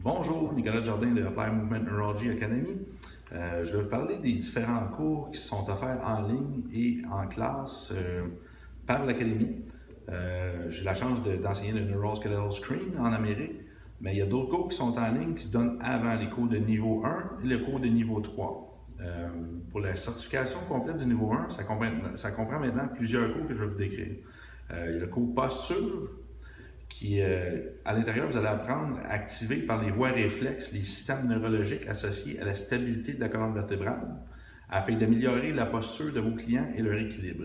Bonjour, Nicolas Jardin de Applied Movement Neurology Academy. Je vais vous parler des différents cours qui sont offerts en ligne et en classe par l'Académie. J'ai la chance d'enseigner le Neuroskeletal Screen en Amérique, mais il y a d'autres cours qui sont en ligne qui se donnent avant les cours de niveau 1 et le cours de niveau 3. Pour la certification complète du niveau 1, ça comprend maintenant plusieurs cours que je vais vous décrire. Il y a le cours posture, qui, à l'intérieur, vous allez apprendre à activer par les voies réflexes les systèmes neurologiques associés à la stabilité de la colonne vertébrale afin d'améliorer la posture de vos clients et leur équilibre.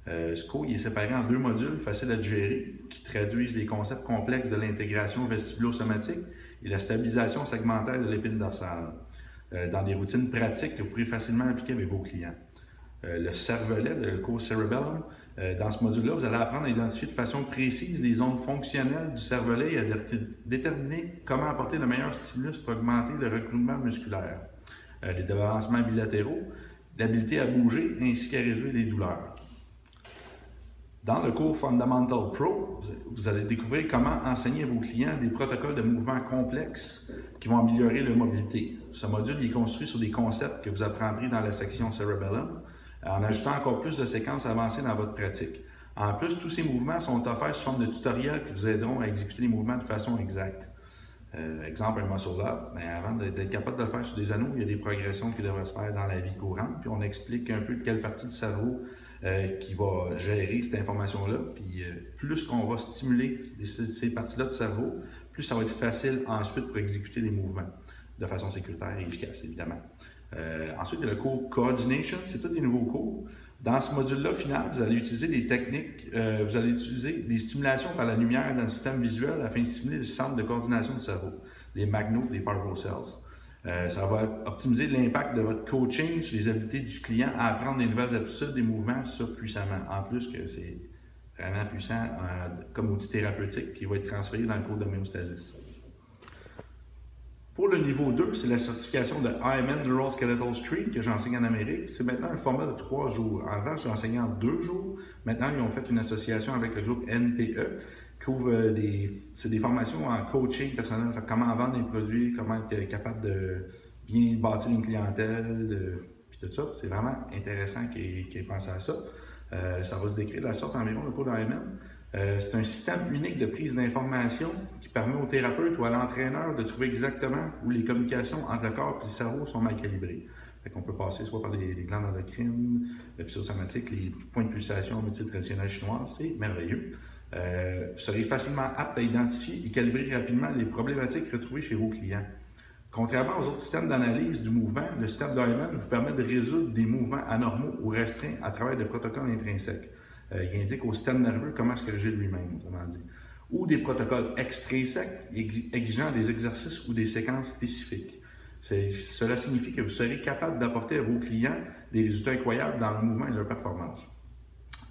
Ce cours est séparé en deux modules faciles à gérer qui traduisent les concepts complexes de l'intégration vestibulo-somatique et la stabilisation segmentaire de l'épine dorsale dans des routines pratiques que vous pourrez facilement appliquer avec vos clients. Le cervelet, le cours Cerebellum, dans ce module-là, vous allez apprendre à identifier de façon précise les zones fonctionnelles du cervelet et à déterminer comment apporter le meilleur stimulus pour augmenter le recrutement musculaire, les débalancements bilatéraux, l'habilité à bouger ainsi qu'à réduire les douleurs. Dans le cours Fundamental Pro, vous allez découvrir comment enseigner à vos clients des protocoles de mouvement complexes qui vont améliorer leur mobilité. Ce module est construit sur des concepts que vous apprendrez dans la section Cerebellum, en ajoutant encore plus de séquences avancées dans votre pratique. En plus, tous ces mouvements sont offerts sous forme de tutoriels qui vous aideront à exécuter les mouvements de façon exacte. Exemple, un muscle-up, avant d'être capable de le faire sur des anneaux, il y a des progressions qui devraient se faire dans la vie courante, puis on explique un peu de quelle partie du cerveau qui va gérer cette information-là. Puis plus qu'on va stimuler ces parties-là de cerveau, plus ça va être facile ensuite pour exécuter les mouvements de façon sécuritaire et efficace, évidemment. Ensuite, il y a le cours Coordination, c'est tous des nouveaux cours. Dans ce module-là, final, vous allez utiliser des techniques, vous allez utiliser des stimulations par la lumière dans le système visuel afin de stimuler le centre de coordination du cerveau, les magno, les Parvo cells. Ça va optimiser l'impact de votre coaching sur les habiletés du client à apprendre des nouvelles habitudes, des mouvements, ça puissamment. En plus que c'est vraiment puissant comme outil thérapeutique qui va être transféré dans le cours d'homéostasis. Pour le niveau 2, c'est la certification de IMN Neuroskeletal Screen que j'enseigne en Amérique. C'est maintenant un format de 3 jours. Avant, j'enseignais en 2 jours. Maintenant, ils ont fait une association avec le groupe NPE qui ouvre c'est des formations en coaching personnel. Comment vendre des produits, comment être capable de bien bâtir une clientèle, puis tout ça. C'est vraiment intéressant qu'ils aient pensé à ça. Ça va se décrire de la sorte environ le cours d'IMN. C'est un système unique de prise d'information qui permet au thérapeute ou à l'entraîneur de trouver exactement où les communications entre le corps et le cerveau sont mal calibrées. On peut passer soit par les glandes endocrines, le psychosomatique, les points de pulsation en médecine traditionnelle chinoise, c'est merveilleux. Vous serez facilement apte à identifier et calibrer rapidement les problématiques retrouvées chez vos clients. Contrairement aux autres systèmes d'analyse du mouvement, le système d'IMN vous permet de résoudre des mouvements anormaux ou restreints à travers des protocoles intrinsèques. Il indique au système nerveux comment se corriger lui-même, autrement dit. Ou des protocoles extrinsèques exigeant des exercices ou des séquences spécifiques. Cela signifie que vous serez capable d'apporter à vos clients des résultats incroyables dans le mouvement et leur performance.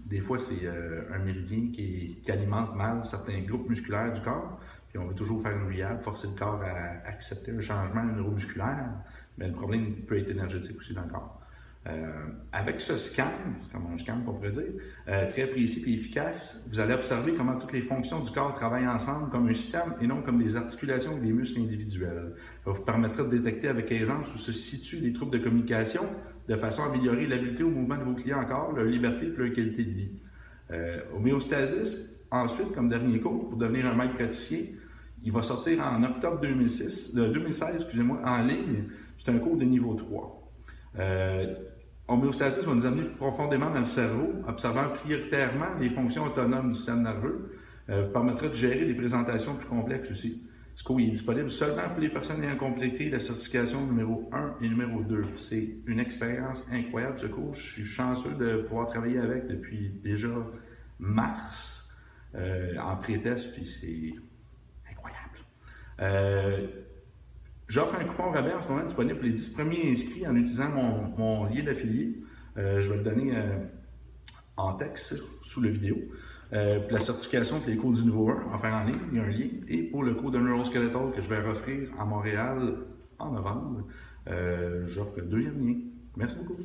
Des fois, c'est un méridien qui alimente mal certains groupes musculaires du corps, puis on veut toujours faire une rehab, forcer le corps à accepter un changement neuromusculaire, mais le problème peut être énergétique aussi dans le corps. Avec ce scan, c'est comme un scan qu'on pourrait dire, très précis et efficace, vous allez observer comment toutes les fonctions du corps travaillent ensemble comme un système et non comme des articulations ou des muscles individuels. Ça vous permettra de détecter avec aisance où se situent les troubles de communication de façon à améliorer l'habileté au mouvement de vos clients encore, leur liberté et leur qualité de vie. Homéostasis, ensuite, comme dernier cours, pour devenir un maître praticien, il va sortir en octobre 2016 en ligne. C'est un cours de niveau 3. Homéostasis va nous amener profondément dans le cerveau, observant prioritairement les fonctions autonomes du système nerveux. Vous permettra de gérer des présentations plus complexes aussi. Ce cours est disponible seulement pour les personnes ayant complété la certification numéro 1 et numéro 2. C'est une expérience incroyable ce cours. Je suis chanceux de pouvoir travailler avec depuis déjà mars en pré-test, puis c'est incroyable. J'offre un coupon rabais en ce moment disponible pour les 10 premiers inscrits en utilisant mon lien d'affilié. Je vais le donner en texte sous la vidéo. Pour la certification pour les cours du niveau 1, enfin en ligne, il y a un lien. Et pour le cours de Neuroskeletal que je vais offrir à Montréal en novembre, j'offre le deuxième lien. Merci beaucoup.